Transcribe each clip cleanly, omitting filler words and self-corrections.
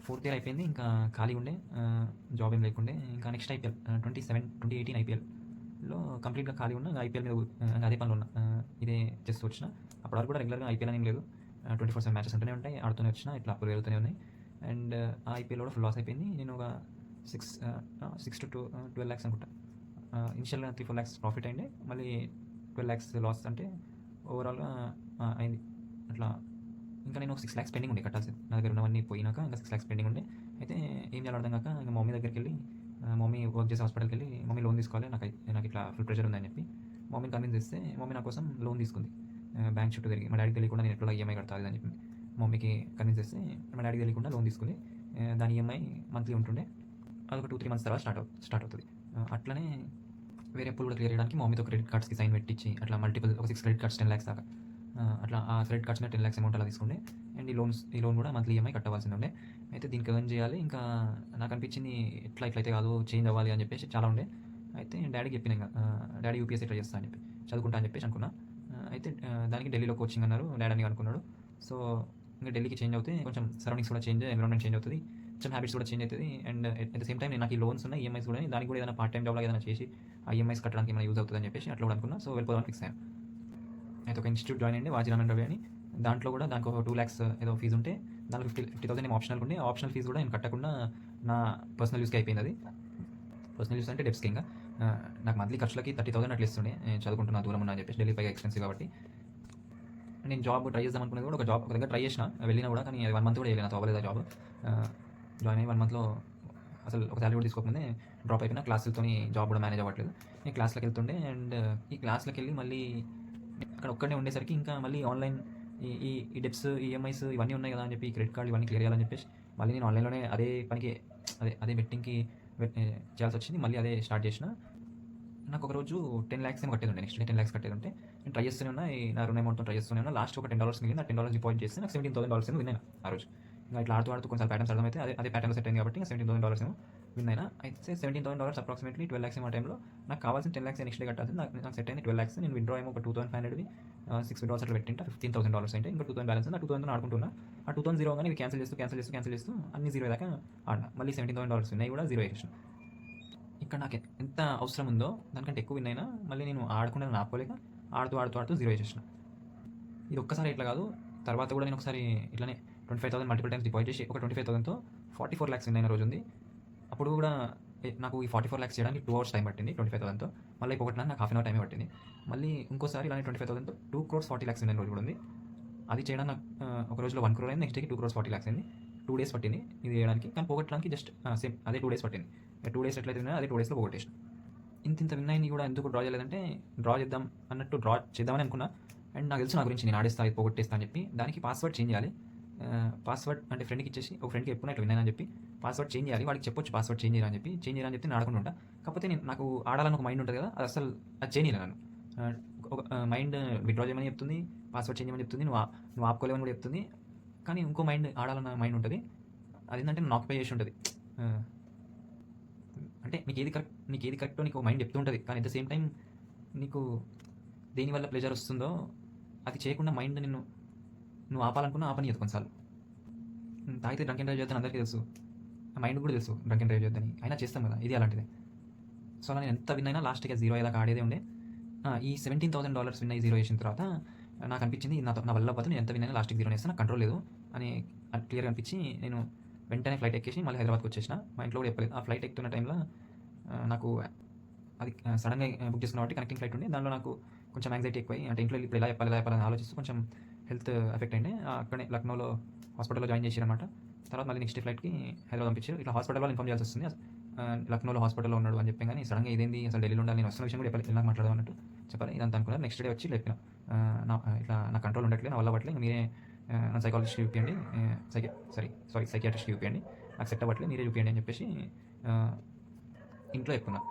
Fourth year అయిపోయింది. ఇంకా ఖాళీగా ఉండే, జాబ్ ఏం లేకుండే. ఇంకా నెక్స్ట్ ఐపీఎల్ 2018 ఐపీఎల్‌లో కంప్లీట్‌గా ఖాళీగా ఉన్నా. ఐపీఎల్ మీద అదే పనిలో ఉన్నా. ఇదే చేస్తూ వచ్చిన. అప్పటి వరకు కూడా రెగ్యులర్‌గా ఐపీఎల్ అని ఏం లేదు. 24/7 మ్యాచెస్ ఉంటూనే ఉంటాయి. ఆడుతూనే వచ్చిన. ఇట్లా అప్పులు పెరుగుతూనే ఉన్నాయి. అండ్ ఆ ఐపీఎల్ కూడా ఫుల్ లాస్ అయిపోయింది. నేను ఒక 6-12 lakhs అనుకుంటా. ఇనిషియల్‌గా 3-4 lakhs ప్రాఫిట్ అయింది. మళ్ళీ 12 lakhs లాస్ అంటే ఓవరాల్‌గా అయింది. అట్లా ఇంకా నేను 6 lakhs పెండింగ్ ఉండే కట్టాల్సింది. నా దగ్గర ఉన్నవన్నీ పోయినాక ఇంకా 6 lakhs పెండింగ్ ఉండే. అయితే ఏం చేయాలో అర్థం కాక ఇంకా మమ్మీ దగ్గరికెళ్ళి, మమ్మీ వర్క్ చేసే హాస్పిటల్‌కెళ్ళి, మమ్మీ లోన్ తీసుకోవాలి, నాకు ఇట్లా ఫుల్ ప్రెషర్ ఉందని చెప్పి మమ్మీని కన్విన్స్ చేస్తే మమ్మీ నా కోసం లోన్ తీసుకుంది. బ్యాంక్ చుట్టూ తిరిగి మా డాడీకి తెలియకుండా నేను ఎట్లా ఈఎంఐ కట్టాలి అని చెప్పి మమ్మీకి కన్విన్స్ చేస్తే మా డాడీకి తెలియకుండా లోన్ తీసుకుంది. దాని ఈఎంఐ మంత్లీ ఉంటుండే. అదొక 2-3 మంత్స్ తర్వాత స్టార్ట్ అవుతుంది. అట్లనే వేరే అప్పులు కూడా క్లియర్ చేయడానికి మమ్మీతో క్రెడిట్ కార్డ్స్కి సైన్ పెట్టించి అట్లా మల్టిపుల్ ఒక 6 క్రెడిట్ కార్డ్స్ 10 lakhs దాకా అట్లా ఆ క్రెడిట్ కార్డ్స్ మీద 10 lakhs అమౌంట్ అలా తీసుకుండే. అండ్ ఈ లోన్ కూడా మంత్లీ ఈఎంఐ కట్టవలసింది ఉండే. అయితే దీనికి ఎర్న్ చేయాలి. ఇంకా నాకు అనిపించింది ఇట్లయితే కాదు, చేంజ్ అవ్వాలి అని చెప్పేసి చాలా ఉండే. అయితే డాడీకి చెప్పిన, ఇంకా డాడీ యూపీఎస్సీ ట్రై చేస్తా అని చెప్పి, చదువుకుంటా అని చెప్పేసి అనుకున్నా. అయితే దానికి ఢిల్లీలో కోచింగ్ అన్నారు, డాడీ అని అనుకున్నాడు. సో ఇంకా ఢిల్లీకి చేంజ్ అవుతే కొంచెం సరౌండింగ్స్ కూడా చేంజ్, ఎన్విరాన్మెంట్ చేంజ్ అవుతుంది, కొంచెం హ్యాబిట్స్ కూడా చేంజ్ అవుతుంది. And at the same time నాకు ఈ లోన్స్ ఉన్నాయి, ఈఎంఐస్ కూడా, దానికి కూడా ఏదైనా పార్ట్ టైం జాబ్లో ఏదైనా చేసి ఆ ఈఎంఐస్ కట్టడానికి ఏమైనా యూజ్ అవుతుంది అని చెప్పేసి అట్లా కూడా అనుకున్నా. సో వెళ్ళిపోదామని ఫిక్స్ అయ్యాను. అయితే ఒక ఇన్స్టిట్యూట్ జాయిన్ అయ్యింది, వాజీరామన్ రవి అని. దాంట్లో కూడా దానికి ఒక 2 lakhs ఏదో ఫీజు ఉంటే దాంట్లో 50,000 ఏమో ఆప్షనల్ ఉండే. ఆప్షనల్ ఫీజు కూడా నేను కట్టకుండా నా పర్సనల్ యూస్కి అయిపోయింది. అది పర్సనల్ యూస్ అంటే డెబ్స్కి ఇంకా నాకు మంత్లీ ఖర్చులకి 30,000 అట్లా ఇస్తుండే. నేను చదువుకుంటున్నా, దూరం ఉన్నా అని చెప్పేసి, ఢిల్లీ పైగా ఎక్స్పెన్సివ్ కాబట్టి. నేను జాబ్ ట్రై చేద్దాం అనుకునేది కూడా ఒక దగ్గర ట్రై చేసిన, వెళ్ళినా కూడా, కానీ 1 month కూడా వెళ్ళిన అవ్వలేదు ఆ జాబ్. జాయిన్ అయ్యి 1 monthలో అసలు ఒక శాలరీ కూడా తీసుకోకముందే డ్రాప్ అయిపోయినా. క్లాసులతో జాబ్ కూడా మేనేజ్ అవ్వట్లేదు. నేను క్లాస్లోకి వెళ్తుండే. అండ్ ఈ క్లాస్లోకి వెళ్ళి మళ్ళీ అక్కడ ఒక్కడే ఉండేసరికి ఇంకా మళ్ళీ ఆన్లైన్ ఈ ఈ ఈ డెబ్ట్స్, ఈఎంఐస్ ఇవన్నీ ఉన్నాయి కదా అని చెప్పి, క్రెడిట్ కార్డు ఇవన్నీ క్లియర్ చేయాలని చెప్పేసి మళ్ళీ నేను ఆన్లైన్లోనే అదే పనికి, అదే బెట్టింగ్కి చేయాల్సి వచ్చింది. మళ్ళీ అదే స్టార్ట్ చేసిన. నాకు ఒక రోజు 10 lakhs ఏమో కట్టేది ఉండే. నెక్స్ట్ డే 10 lakhs కట్టేది ఉంటే నేను ట్రై చేస్తూనే ఉన్నా. నా రుణ అమౌంట్తో ట్రై చేస్తూనే ఉన్నా. లాస్ట్ ఒక $10 మిగిలింది. ఆ $10 డిపాజిట్ చేస్తే నాకు $17,000 ఏమో విన్నాను ఆ రోజు. ఇంకా ఇట్లా ఆడుతూ కొంచెం ప్యాటర్న్స్ అర్థమైతే అదే ప్యాటర్న్లో సెట్ అయింది కాబట్టి ఇంకా $17,000 ఏమో విన్ అయినా. అయితే $17,000 అప్రాక్సిమేట్లీ 12 lakhs ఏమో ఆ టైంలో. నాకు కావాల్సిన 10 lakhs నెక్స్ట్ డే కట్టాల్సింది. నాకు సెట్ అయింది 12 lakhs. నేను విత్డ్రా ఏమో ఒక 2,500వి 6 withdrawals అట్లా పెట్టింటా. $15,000 అంటే ఇంకా 2,000 బ్యాలెన్స్ ఉంది. ఆ 2,000 ఆడుకుంటున్నా. ఆ 2,000 జీరో కానీ ఇది క్యాన్సిల్ చేస్తూ అన్ని జీరో దాకా ఆడినా. మళ్ళీ $17,000 ఉన్నాయి కూడా జీరో చేసిన. ఇక్కడ నాకు ఎంత అవసరం ఉందో దానికంటే ఎక్కువ విన్ అయినా. మళ్ళీ నేను ఆడకుండా ఆపుకోలేక ఆడుతూ జీరో చేసేసిన. ఇది ఒక్కసారి ఇట్లా కాదు, తర్వాత కూడా నేను ఒకసారి ఇట్లానే 25,000 మల్టిపుల్ టైమ్స్ డిపాజిట్ చేసి ఒక 25,000తో 44 lakhs విన్ అయిన రోజు ఉంది. అప్పుడు కూడా నాకు ఈ 44 lakhs చేయడానికి 2 hours టైం పట్టింది 25,000తో. మళ్ళీ పోగొట్టడానికి నాకు 1/2 hour టైమే పట్టింది. మళ్ళీ ఇంకోసారి ఇలానే 25,000తో 2,40 lakhs విన్ అయిన రోజు కూడా ఉంది. అది చేయడానికి నాకు ఒక రోజులో 1 crore అయింది. నెక్స్ట్ డేకి 2,40 lakhs అయింది. 2 days పట్టింది ఇది చేయడానికి. కానీ పోగొట్టడానికి జస్ట్ సేమ్ అదే 2 days పట్టింది. 2 days ఎట్లయితే విన్నా అదే 2 daysలో పోగొట్టేసిన. ఇంత విన్ అయింది కూడా ఎందుకు డ్రా చేయలేదంటే, డ్రా చేద్దామని అనుకున్నా. అండ్ నాకు తెలుసు నా గురించి, నేను ఆడేస్తా, ఇది పోగొట్టేస్తా అని చెప్పి. దానికి పాస్వర్డ్ చేంజ్ చేయాలి. పాస్వర్డ్ అంటే ఫ్రెండ్కి ఇచ్చేసి, ఒక ఫ్రెండ్కి ఎప్పుడు ఇట్లా విన్నానని చెప్పి పాస్వర్డ్ చేంజ్ చేయాలి. వాడికి చెప్పొచ్చు పాస్వర్డ్ చేంజ్ చేయని చెప్పి నేను ఆడుకుంటూ ఉంటా. కాకపోతే నాకు ఆడాలని ఒక మైండ్ ఉంటుంది కదా, అది అసలు అది చేయలేదు నన్ను. ఒక మైండ్ విత్డ్రా చేయమని చెప్తుంది, పాస్వర్డ్ చేంజ్ చేయమని చెప్తుంది, నువ్వు ఆపుకోలేవని కూడా చెప్తుంది. కానీ ఇంకో మైండ్, ఆడాలన్న మైండ్ ఉంటుంది. అదేంటంటే నన్ను ఆక్యుపై చేసి ఉంటుంది. అంటే నీకు ఏది కరెక్టో నీకు మైండ్ చెప్తూ ఉంటుంది. కానీ అట్ ద సేమ్ టైం నీకు దేనివల్ల ప్లెజర్ వస్తుందో అది చేయకుండా మైండ్ నువ్వు ఆపాలనుకున్నా ఆపనీయదు కొన్నిసార్లు. తాగితే డ్రంక్ అండ్ డ్రైవ్ చేద్దాని అందరికీ తెలుసు, మైండ్ కూడా తెలుసు డ్రంక్ అండ్ డ్రైవ్ చేద్దని, అయినా చేస్తాం కదా, ఇది అలాంటిదే. సో అలా నేను ఎంత విన్ అయినా లాస్ట్గా జీరో అయ్యేదాకా ఆడేదే ఉండే. ఈ $17,000 విన్ అయ్యి జీరో చేసిన తర్వాత నాకు అనిపించింది నా వల్ల పోతే నేను ఎంత విన్ అయినా లాస్ట్కి జీరో వేస్తే నాకు కంట్రోల్ లేదు అని క్లియర్గా అనిపించి నేను వెంటనే ఫ్లైట్ ఎక్కేసి మళ్ళీ హైదరాబాద్కి వచ్చేసిన. మా ఇంట్లో కూడా చెప్పలేదు. ఆ ఫ్లైట్ ఎక్కుతున్న టైంలో నాకు అది సడన్గా బుక్ చేసుకున్న కాబట్టి కనెక్టింగ్ ఫ్లైట్ ఉండే. దానిలో నాకు కొంచెం యాంగ్జైటీ ఎక్కువై, అంటే ఇంట్లో ఇప్పుడు ఎలా చెప్పాలని ఆలోచిస్తూ కొంచెం హెల్త్ ఎఫెక్ట్ అయింది. అక్కడే లక్నోలో హాస్పిటల్లో జాయిన్ చేశారన్నమాట. తర్వాత మళ్ళీ నెక్స్ట్ ఫ్లైట్కి హైదరాబాద్ పంపించారు. ఇట్లా హాస్పిటల్ వాళ్ళు ఇన్ఫార్మ్ చేయాల్సి వస్తుంది, లక్నోలో హాస్పిటల్లో ఉన్నాడు అని చెప్పాను. కానీ సడన్గా ఇదేంది, అసలు ఢిల్లీలో ఉండాలి, నేను వస్తున్న విషయం కూడా ఎలా మాట్లాడదాం అన్నట్టు చెప్పాలి. ఇదంతా అనుకున్నారు. నెక్స్ట్ డే వచ్చి చెప్పిన, ఇట్లా నా కంట్రోల్ ఉండట్లేదు, నా వల్ల అవ్వట్లేదు, మీరే నా సైకాలజిస్ట్ చూపించండి, సైకియాట్రిస్ట్ చూపించండి, నాకు సెట్ అవ్వట్లేదు, మీరే చూపించండి అని చెప్పేసి ఇంట్లో చెప్పుకున్నా.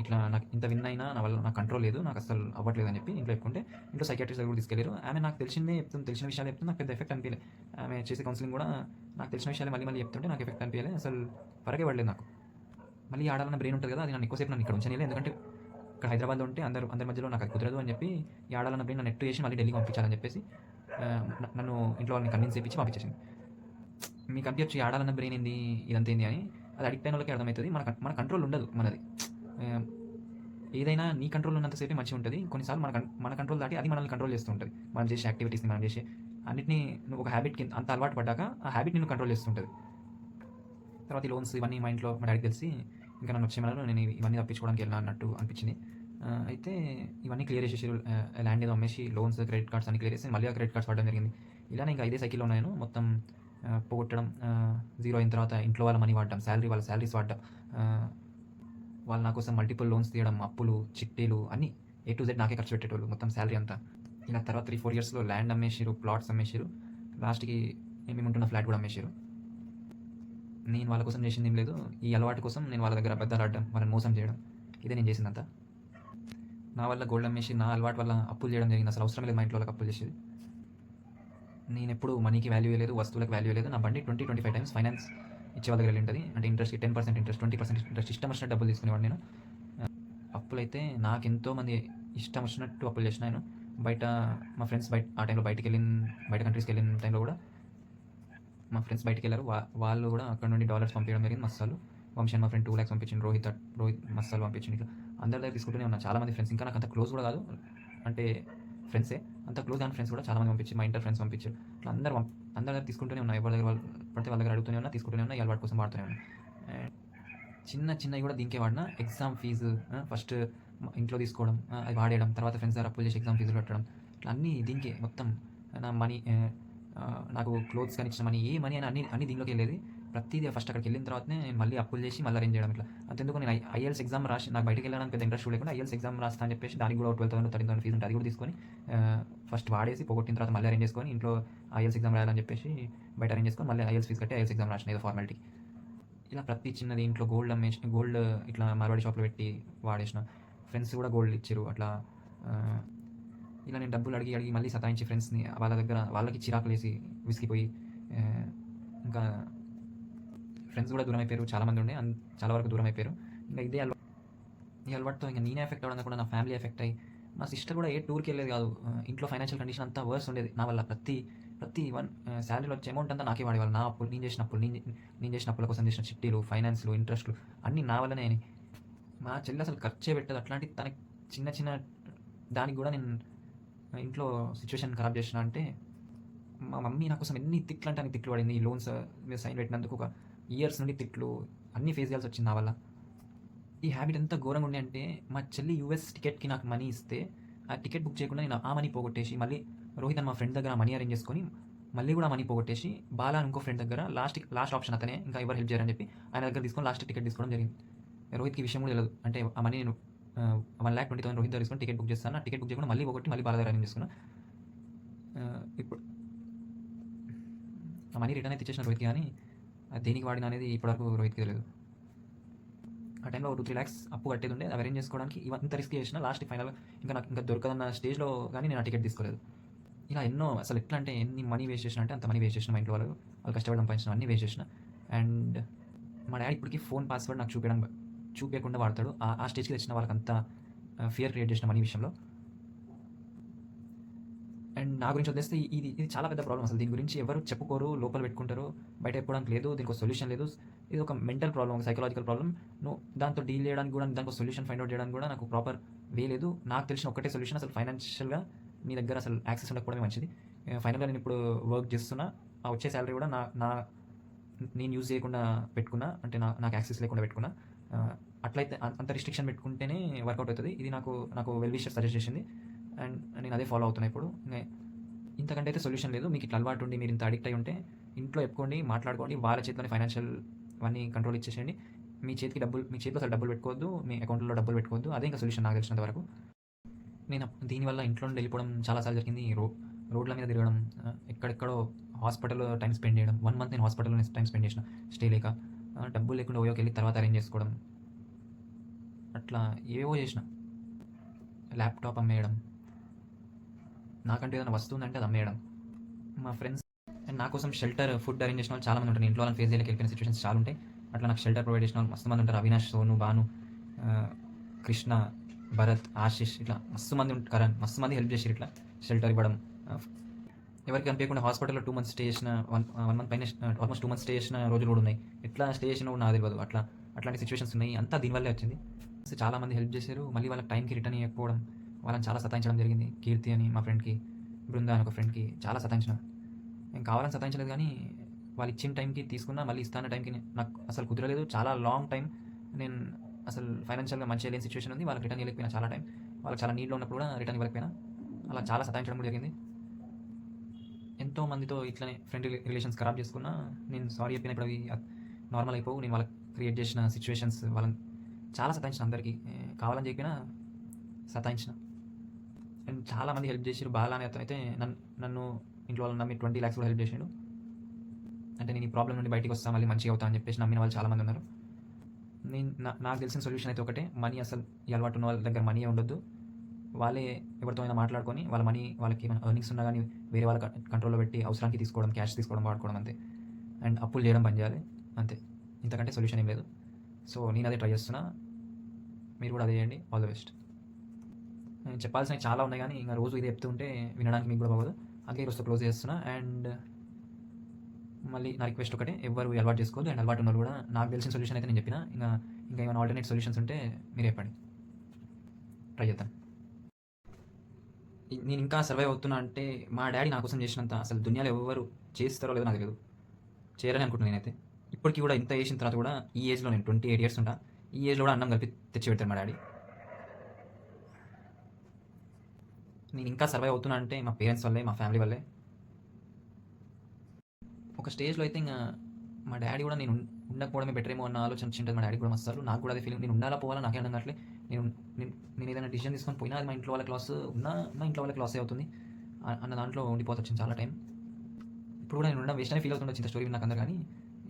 ఇట్లా నాకు ఇంత విన్ అయినా నా వల్ల నాకు కంట్రోల్ లేదు, నాకు అసలు అవ్వట్లేదు అని చెప్పి ఇంట్లో చెప్పుకుంటే, ఇంట్లో సైకియాట్రిస్ట్ దగ్గర తీసుకెళ్ళారు. ఆమె నాకు తెలిసిన విషయాలు చెప్తే నాకు పెద్ద ఎఫెక్ట్ అనిపించలేదు. ఆమె చేసే కౌన్సిలింగ్ కూడా నాకు తెలిసిన విషయాలు మళ్ళీ చెప్తుంటే నాకు ఎఫెక్ట్ అనిపించలేదు. అసలు పరగే పడలేదు నాకు. మళ్ళీ ఆడాలన్న బ్రెయిన్ ఉంటుంది కదా, అది నన్ను ఎక్కువసేపు ఇక్కడ ఉంచలేదు. ఎందుకంటే ఇక్కడ హైదరాబాద్లో ఉంటే అందరి మధ్యలో నాకు అది కుదరదు అని చెప్పి ఈ ఆడాలన్న బ్రెయిన్ నన్ను నెట్ చేసి మళ్ళీ ఢిల్లీకి పంపించాలని చెప్పేసి నన్ను ఇంట్లో వాళ్ళని కన్విన్స్ చేయించి పంపించేసింది. మీకు అనిపించచ్చు ఈ ఆడాలన్న బ్రెయిన్ ఏంది, ఇదంతా ఏంది అని. అది అడిక్ట్ అయిన వాళ్ళకి అర్థమవుతుంది. మన కంట్రోల్ ఉండదు మనది. ఆహ్, ఏదైనా నీ కంట్రోల్ ఉన్నంత సేపే మంచిగా ఉంటుంది. కొన్నిసార్లు మన కంట్రోల్ దాటి అది మనల్ని కంట్రోల్ చేస్తూ ఉంటుంది. మనం చేసే యాక్టివిటీస్‌ని, మనం చేసే అన్నిటిని నువ్వు ఒక హ్యాబిట్ కింద అంత అలవాటు పడ్డాక ఆ హ్యాబిట్ నిన్ను కంట్రోల్ చేస్తుంటది. తర్వాత ఈ లోన్స్ ఇవన్నీ మా ఇంట్లో మా డ్యాడీకి తెలిసి ఇంకా నన్ను వచ్చేయమన్నారు. నేను ఇవన్నీ తప్పించుకోవడానికి వెళ్ళినా అన్నట్టు అనిపించింది. అయితే ఇవన్నీ క్లియర్ చేసేసిర్రు. ల్యాండ్ ఏదో అమ్మేసి లోన్స్, క్రెడిట్ కార్డ్స్ అన్నీ క్లియర్ చేసి మళ్ళీ ఆ క్రెడిట్ కార్డ్స్ వాడడం జరిగింది. ఇలానే ఇంకా ఇదే సైకిల్‌లో నేను మొత్తం పోగొట్టడం, జీరో అయిన తర్వాత ఇంట్లో వాళ్ళ మనీ వాడడం, వాళ్ళ శాలరీస్ వాడడం, ఆహ్, వాళ్ళు నా కోసం మల్టిపుల్ లోన్స్ తీయడం, అప్పులు, చిట్టీలు అన్నీ ఏ టు జెడ్ నాకే ఖర్చు పెట్టేటోళ్ళు మొత్తం శాలరీ అంతా. ఇలా తర్వాత 3, 4 ఇయర్స్‌లో ల్యాండ్ అమ్మేసిర్రు, ప్లాట్స్ అమ్మేసిర్రు. లాస్ట్‌కి మేముంటున్న ఫ్లాట్ కూడా అమ్మేసిర్రు. నేను వాళ్ళ కోసం చేసిందేం లేదు. ఈ అలవాటు కోసం నేను వాళ్ళ దగ్గర అబద్ధాలాడడం, వాళ్ళని మోసం చేయడం. ఇదే నేను చేసిందంతా. నా వల్ల గోల్డ్ అమ్మేసి, నా అలవాటు వల్ల అప్పులు చేయడం జరిగింది. అసలు అవసరమే లేదు మా ఇంట్లో వాళ్ళకి అప్పులు చేసేది. నేనెప్పుడు మనీకి వాల్యూ ఇవ్వలేదు, వస్తువులకు వాల్యూ ఇవ్వలేదు. నా బండి 20, 25 టైమ్స్ ఫైనాన్స్ ఇచ్చే వాళ్ళ దగ్గర వెళ్ళి అంటే ఇంట్రెస్ట్‌కి 10% ఇంట్రెస్ట్, 20% ఇంట్రెస్ట్ ఇష్టం వచ్చినట్టు డబ్బులు తీసుకునేవాడిని నేను. అప్పులైతే నాకెంతో మంది ఇష్టం వచ్చినట్టు అప్పులు చేసిన నేను. బయట మా ఫ్రెండ్స్ ఆ టైంలో బయట కంట్రీస్‌కెళ్ళిన టైంలో కూడా మా ఫ్రెండ్స్ బయటికెళ్లారు. వాళ్ళు కూడా అక్కడ నుండి డాలర్స్ పంపించడం జరిగింది మస్తు. వంశీ అని మా ఫ్రెండ్ 2 లాక్స్ పంపించిండు. రోహిత్ మస్తు పంపించిండు. ఇట్లా అందరి దగ్గర తీసుకుంటూనే ఉన్నా. చాలామంది ఫ్రెండ్స్, ఇంకా నాకు అంత క్లోజ్ కూడా కాదు. అంటే ఫ్రెండ్సే, అంత క్లోజ్ కాని ఫ్రెండ్స్ కూడా చాలామంది పంపించారు. మా ఇంటర్ ఫ్రెండ్స్ పంపించారు. ఇట్లా అందరి దగ్గర తీసుకుంటూనే ఉన్నా. ఎవరి దగ్గర పడితే వాళ్ళ దగ్గర అడుగుతూనే ఉన్నా, తీసుకుంటూనే ఉన్నా. ఈ అలవాటు కోసం వాడుతూనే ఉన్నా. అండ్ చిన్నవి కూడా దీనికే వాడినా. ఎగ్జామ్ ఫీజు ఫస్ట్ ఇంట్లో తీసుకోవడం, అది వాడేయడం, తర్వాత ఫ్రెండ్స్ దగ్గర అప్పులు చేసి ఎగ్జామ్ ఫీజులు కట్టడం, ఇట్లా అన్నీ దీనికే మొత్తం. నా మనీ, నాకు క్లోత్స్ కానీ ఇచ్చిన మనీ, ఏ మనీ అయినా అన్నీ దీనిలోకి వెళ్ళేది. ప్రతిదీ ఫస్ట్ అక్కడికి వెళ్ళిన తర్వాతనే నేను మళ్ళీ అప్పులు చేసి మళ్ళీ అరేంజ్ చేయడం. ఇట్లా అంతెందుకు, నేను ఐఎల్స్ ఎగ్జామ్ రాసి నాకు బయటికి వెళ్ళడానికి పెద్ద ఇంట్రెస్ట్ లేకుండా ఐఎల్స్ ఎగ్జామ్ రాస్తా అని చెప్పేసి దానికి కూడా 12,000, 13,000 ఫీజు ఉంటుంది. అది కూడా తీసుకొని ఫస్ట్ వాడేసి పోగొట్టిన తర్వాత మళ్ళీ అరేంజ్ చేసుకొని ఇంట్లో ఐఎల్స్ ఎగ్జామ్ రాయాలని చెప్పేసి బయట అరేంజ్ చేసుకొని మళ్ళీ ఐఎల్స్ ఫీజు కట్టి ఐఎల్స్ ఎగ్జామ్ రాసిన ఏదో ఫార్మాలిటీ. ఇలా ప్రతి చిన్నది ఇంట్లో గోల్డ్ ఇట్లా మార్వాడి షాప్లో పెట్టి వాడేసిన. ఫ్రెండ్స్ కూడా గోల్డ్ ఇచ్చారు. అట్లా ఇలా నేను డబ్బులు అడిగి మళ్ళీ సతాయించి ఫ్రెండ్స్ని వాళ్ళ దగ్గర వాళ్ళకి చిరాకులేసి విసిగిపోయి, ఇంకా ఫ్రెండ్స్ కూడా దూరం అయిపోయారు. చాలామంది ఉండే చాలా వరకు దూరం అయిపోయారు. ఇంకా ఈ అలవాటుతో ఇంకా నేనే ఎఫెక్ట్ అవ్వడం కూడా నా ఫ్యామిలీ ఎఫెక్ట్ అయ్యి, మా సిస్టర్ కూడా ఏ టూర్కి వెళ్ళేది కాదు. ఇంట్లో ఫైనాన్షియల్ కండిషన్ అంతా వర్స్ ఉండేది నా వల్ల. ప్రతి శాలరీలో వచ్చే అమౌంట్ అంతా నాకే వాడేవాళ్ళు. నా అప్పులు, నేను చేసిన అప్పుల కోసం చేసిన చిట్టీలు, ఫైనాన్స్లు, ఇంట్రెస్ట్లు అన్నీ నా వల్లనే అయినాయి. మా చెల్లి అసలు ఖర్చే పెట్టదు. అట్లాంటి తనకి చిన్న దానికి కూడా నేను ఇంట్లో సిచ్యువేషన్ ఖరాబ్ చేసిన. అంటే మా మమ్మీ నా కోసం ఎన్ని తిట్లు అంటే అన్ని తిట్లు పడింది. ఈ లోన్స్ మీద సైన్ పెట్టినందుకు ఒక ఇయర్స్ నుండి తిట్లు అన్నీ ఫేస్ చేయాల్సి వచ్చింది నా వల్ల. ఈ హ్యాబిట్ ఎంత ఘోరంగా ఉండే అంటే, మా చెల్లి యూఎస్ టికెట్కి నాకు మనీ ఇస్తే ఆ టికెట్ బుక్ చేయకుండా నేను ఆ మనీ పోగొట్టేసి, మళ్ళీ రోహిత్ అని మా ఫ్రెండ్ దగ్గర మనీ అరేంజ్ చేసుకొని మళ్ళీ కూడా మనీ పోగొట్టేసి, బాలా ఇంకో ఫ్రెండ్ దగ్గర లాస్ట్ ఆప్షన్ అతనే, ఇంకా ఎవరు హెల్ప్ చేయరని చెప్పి ఆయన దగ్గర తీసుకొని లాస్ట్ టికెట్ తీసుకోవడం జరిగింది. రోహిత్కి విషయం కూడా తెలియదు. అంటే ఆ మనీ నేను 1,20,000 రోహిత్ దగ్గర తీసుకొని టికెట్ బుక్ చేస్తాను. ఆ టికెట్ బుక్ చేయకుండా మళ్ళీ పోగొట్టి మళ్ళీ బాలా దగ్గర అరేంజ్ చేసుకున్నా. ఇప్పుడు ఆ మనీ రిటర్న్ అయితే ఇచ్చేసిన రోహిత్కి, కానీ అది దేనికి వాడిన అనేది ఇప్పటివరకు రోహిత్కి తెలియదు. ఆ టైంలో 2-3 lakhs అప్పు కట్టేది ఉండే. అవి అరేంజ్ చేసుకోవడానికి ఇంత రిస్క్ చేసిన. లాస్ట్‌కి ఫైనల్‌గా నాకు ఇంకా దొరకదన్న స్టేజ్‌లో కానీ నేను ఆ టికెట్ తీసుకోలేదు. ఇలా ఎన్నో, అసలు ఎట్లా అంటే ఎన్ని మనీ వేస్ట్ చేసిన అంటే అంత మనీ వేస్ట్ చేసిన. మా ఇంట్లో వాళ్ళు కష్టపడి సంపాదించిన అన్నీ వేస్ట్ చేసిన. అండ్ మా డాడీ ఇప్పటికీ ఫోన్ పాస్వర్డ్ నాకు చూపించకుండా వాడతాడు. ఆ స్టేజ్‌కి తెచ్చిన వాళ్ళకంతా ఫియర్ క్రియేట్ చేసిన మనీ విషయంలో. అండ్ నా గురించి వదిలేస్తే ఇది చాలా పెద్ద ప్రాబ్లమ్. అసలు దీని గురించి ఎవరు చెప్పుకోరు, లోపల పెట్టుకుంటారు, బయట చెప్పుకోవడానికి లేదు, దీనికి ఒక సొల్యూషన్ లేదు. ఇది ఒక మెంటల్ ప్రాబ్లమ్, ఒక సైకలాజికల్ ప్రాబ్లమ్. దాంతో డీల్ చేయడానికి కూడా, దానికి ఒక సొల్యూషన్ ఫైండ్ అవుట్ చేయడానికి కూడా నాకు ప్రాపర్ వే లేదు. నాకు తెలిసిన ఒక్కటే సొల్యూషన్, అసలు ఫైనాన్షియల్గా మీ దగ్గర అసలు యాక్సెస్ ఉండకపోవడమే మంచిది. ఫైనల్గా నేను ఇప్పుడు వర్క్ చేస్తున్నా, ఆ వచ్చే శాలరీ కూడా నేను యూజ్ చేయకుండా పెట్టుకున్నా, అంటే నాకు యాక్సెస్ లేకుండా పెట్టుకున్నా. అట్లయితే అంత రిస్ట్రిక్షన్ పెట్టుకుంటేనే వర్కౌట్ అవుతుంది. ఇది నాకు వెల్ విషర్ సజెస్ట్ చేసింది. అండ్ నేను అదే ఫాలో అవుతున్నా ఇప్పుడు. ఇంతకంటే అయితే సొల్యూషన్ లేదు. మీకు ఇట్లా అలవాటు ఉండి మీరు ఇంత అడిక్ట్ అయి ఉంటే ఇంట్లో చెప్పుకోండి, మాట్లాడుకోండి. వాళ్ళ చేతిలోనే ఫైనాన్షియల్ అవన్నీ కంట్రోల్ ఇచ్చేసేయండి. మీ చేతిలో అసలు డబ్బులు పెట్టుకోవద్దు, మీ అకౌంట్లో డబ్బులు పెట్టుకోవద్దు. అదే ఇంకా సొల్యూషన్ నాకు తెలిసినంత వరకు. నేను దీనివల్ల ఇంట్లో నుండి వెళ్ళిపోవడం చాలాసార్లు జరిగింది. రోడ్ల మీద తిరగడం, ఎక్కడెక్కడో హాస్పిటల్లో టైం స్పెండ్ చేయడం. 1 month నేను హాస్పిటల్లో టైం స్పెండ్ చేసిన స్టే లేక. డబ్బులు లేకుండా ఓయోకి వెళ్ళి తర్వాత అరేంజ్ చేసుకోవడం, అట్లా ఏవేవో చేసిన. ల్యాప్టాప్ అమ్మేయడం, నాకంటే ఏదైనా వస్తువు ఉందంటే అది అమ్మేయడం. మా ఫ్రెండ్స్ అండ్ నా కోసం షెల్టర్, ఫుడ్ అరేంజ్ చేసిన వాళ్ళు చాలామంది ఉంటారు. ఇంట్లో వాళ్ళని ఫేస్ చేయలేక వెళ్ళిపోయిన సిచ్యువేషన్స్ చాలా ఉంటాయి. అట్లా నాకు షెల్టర్ ప్రొవైడ్ చేసిన వాళ్ళు మస్తు మంది ఉంటారు. అవినాష్, సోను, భాను, కృష్ణ, భరత్, ఆశిష్, ఇట్లా మస్తు మంది కరణ్, మస్తు మంది హెల్ప్ చేసారు ఇట్లా షెల్టర్ ఇవ్వడం. ఎవరికి కనిపించకుండా హాస్పిటల్‌లో 2 మంత్స్ స్టే చేసిన 1 మంత్ పైనే ఆల్మోస్ట్ 2 మంత్స్ స్టే చేసిన రోజులు కూడా ఉన్నాయి. ఎట్లా స్టే చేసినో కూడా నాకు తెలవదు. అట్లాంటి సిట్యుయేషన్స్ ఉన్నాయి. అంతా దీనివల్లే వచ్చింది. సో చాలామంది హెల్ప్ చేశారు. మళ్ళీ వాళ్ళకి టైంకి రిటర్న్ ఇవ్వకపోవడం, వాళ్ళని చాలా సతాయించడం జరిగింది. కీర్తి అని మా ఫ్రెండ్‌కి, బృంద అని ఒక ఫ్రెండ్‌కి చాలా సతాయించిన. నేను కావాలని సతాయించలేదు గానీ, వాళ్ళు ఇచ్చిన టైంకి తీసుకున్నా, మళ్ళీ ఇస్తాన్న టైంకి నాకు అసలు కుదరలేదు. చాలా లాంగ్ టైం నేను అసలు ఫైనాన్షియల్‌గా మంచిగా లేని సిట్యుయేషన్ ఉంది. వాళ్ళకి రిటర్న్ ఇవ్వలేకపోయినా చాలా టైం. వాళ్ళకి చాలా నీడ్‌లో ఉన్నప్పుడు కూడా రిటర్న్ ఇవ్వలేకపోయినా. అలా చాలా సతాయించడం కూడా జరిగింది. ఎంతో మందితో ఇట్లనే ఫ్రెండ్ రిలేషన్స్ ఖరాబ్ చేసుకున్నా, నేను సారీ చెప్పిన ఇప్పుడు అవి నార్మల్ అయిపోవు. నేను వాళ్ళకి క్రియేట్ చేసిన సిట్యుయేషన్స్ వాళ్ళని చాలా సతాయించిన అందరికీ. కావాలని చెప్పినా సతాయించిన. అండ్ చాలామంది హెల్ప్ చేసిర్రు. బాలా అనే అతను అయితే నన్ను ఇంట్లో వాళ్ళని నమ్మి 20 lakhs కూడా హెల్ప్ చేసిండు. అంటే నేను ఈ ప్రాబ్లమ్ నుండి బయటికి వస్తా, మళ్ళీ మంచిగా అవుతా అని చెప్పేసి నమ్మిన వాళ్ళు చాలామంది ఉన్నారు. నాకు తెలిసిన సొల్యూషన్ అయితే ఒకటే, మనీ అసలు ఈ అలవాటు ఉన్న వాళ్ళ దగ్గర మనీ ఉండొద్దు. వాళ్ళే ఎవరితో అయినా మాట్లాడుకొని వాళ్ళ మనీ వాళ్ళకి ఏమైనా ఎర్నింగ్స్ ఉన్నా కానీ వేరే వాళ్ళ కంట్రోల్లో పెట్టి అవసరానికి తీసుకోవడం, క్యాష్ తీసుకోవడం, వాడుకోవడం అంతే. అండ్ అప్పులు చేయడం బంద్ చేయాలి అంతే. ఇంతకంటే సొల్యూషన్ ఏం లేదు. సో నేను అదే ట్రై చేస్తున్నా. మీరు కూడా అదే చేయండి. All the best. నేను చెప్పాల్సినవి చాలా ఉన్నాయి కానీ ఇంకా రోజు ఇది చెప్తూ ఉంటే వినడానికి మీకు కూడా బాగోదు. అందుకే ఈరోజుతో క్లోజ్ చేస్తున్నా. అండ్ మళ్ళీ నా రిక్వెస్ట్ ఒకటే, ఎవరు అలవాటు చేసుకోవద్దు. అండ్ అలవాటు ఉన్న వాళ్ళు కూడా నాకు తెలిసిన సొల్యూషన్ అయితే నేను చెప్పిన. ఇంకా ఏమైనా ఆల్టర్నేట్ సొల్యూషన్స్ ఉంటే మీరు చెప్పండి, ట్రై చేద్దాం. నేను ఇంకా సర్వైవ్ అవుతున్నా అంటే మా డాడీ నా కోసం చేసినంత అసలు దునియాలో ఎవరు చేస్తారో లేదో నాకు తెలియదు. చేయాలని అనుకుంటున్నాను నేనైతే. ఇప్పటికీ కూడా ఇంత చేసిన తర్వాత కూడా ఈ ఏజ్లో నేను 28 years ఉంటా. ఈ ఏజ్లో కూడా అన్నం కలిపి తెచ్చి పెడతాడు మా డాడీ. నేను ఇంకా సర్వైవ్ అవుతున్నా అంటే మా పేరెంట్స్ వల్లే, మా ఫ్యామిలీ వల్లే. ఒక స్టేజ్లో అయితే ఇంకా మా డాడీ కూడా నేను ఉండకపోవడమే బెటర్ ఏమో అన్న ఆలోచన వచ్చింటుంది మా డాడీ కూడా మస్తారు. నాకు కూడా అదే ఫీలింగ్, నేను ఉండాలా పోవాలా నాకే అర్థం కావట్లే. నేను నేను నేను ఏదైనా డిసిజన్ తీసుకొని పోయినా అది మా ఇంట్లో వాళ్ళకి లాస్, ఉన్న ఇంట్లో వాళ్ళకి లాస్ అవుతుంది అన్న దాంట్లో ఉండిపోతొచ్చింది చాలా టైం. ఇప్పుడు కూడా నేను ఉండడం వేస్ట్ అని ఫీల్ అవుతుండొచ్చు ఇంత స్టోరీ నాకు అందరు. కానీ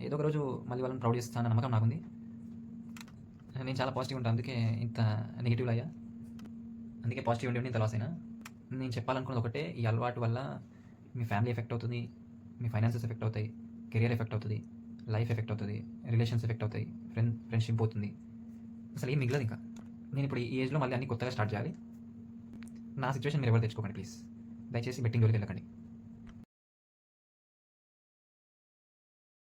ఏదో ఒక రోజు మళ్ళీ వాళ్ళని ప్రౌడ్ చేస్తానన్న నమ్మకం నాకుంది. నేను చాలా పాజిటివ్ ఉంటాను, అందుకే ఇంత నెగిటివ్ అయ్యా. అందుకే పాజిటివ్ ఉండి ఇంత లాస్ అయినా. నేను చెప్పాలనుకున్నది ఒకటే, ఈ అలవాటు వల్ల మీ ఫ్యామిలీ ఎఫెక్ట్ అవుతుంది, మీ ఫైనాన్సెస్ ఎఫెక్ట్ అవుతాయి, కెరియర్ ఎఫెక్ట్ అవుతుంది, లైఫ్ ఎఫెక్ట్ అవుతుంది, రిలేషన్స్ ఎఫెక్ట్ అవుతాయి, ఫ్రెండ్షిప్ పోతుంది, అసలు ఏం మిగలదు ఇంకా. నేను ఇప్పుడు ఈ ఏజ్లో మళ్ళీ అన్ని కొత్తగా స్టార్ట్ చేయాలి. నా సిచ్యువేషన్ మీరు ఎవరు తెచ్చుకోకండి ప్లీజ్. దయచేసి బెట్టింగ్ జోలికి వెళ్ళకండి.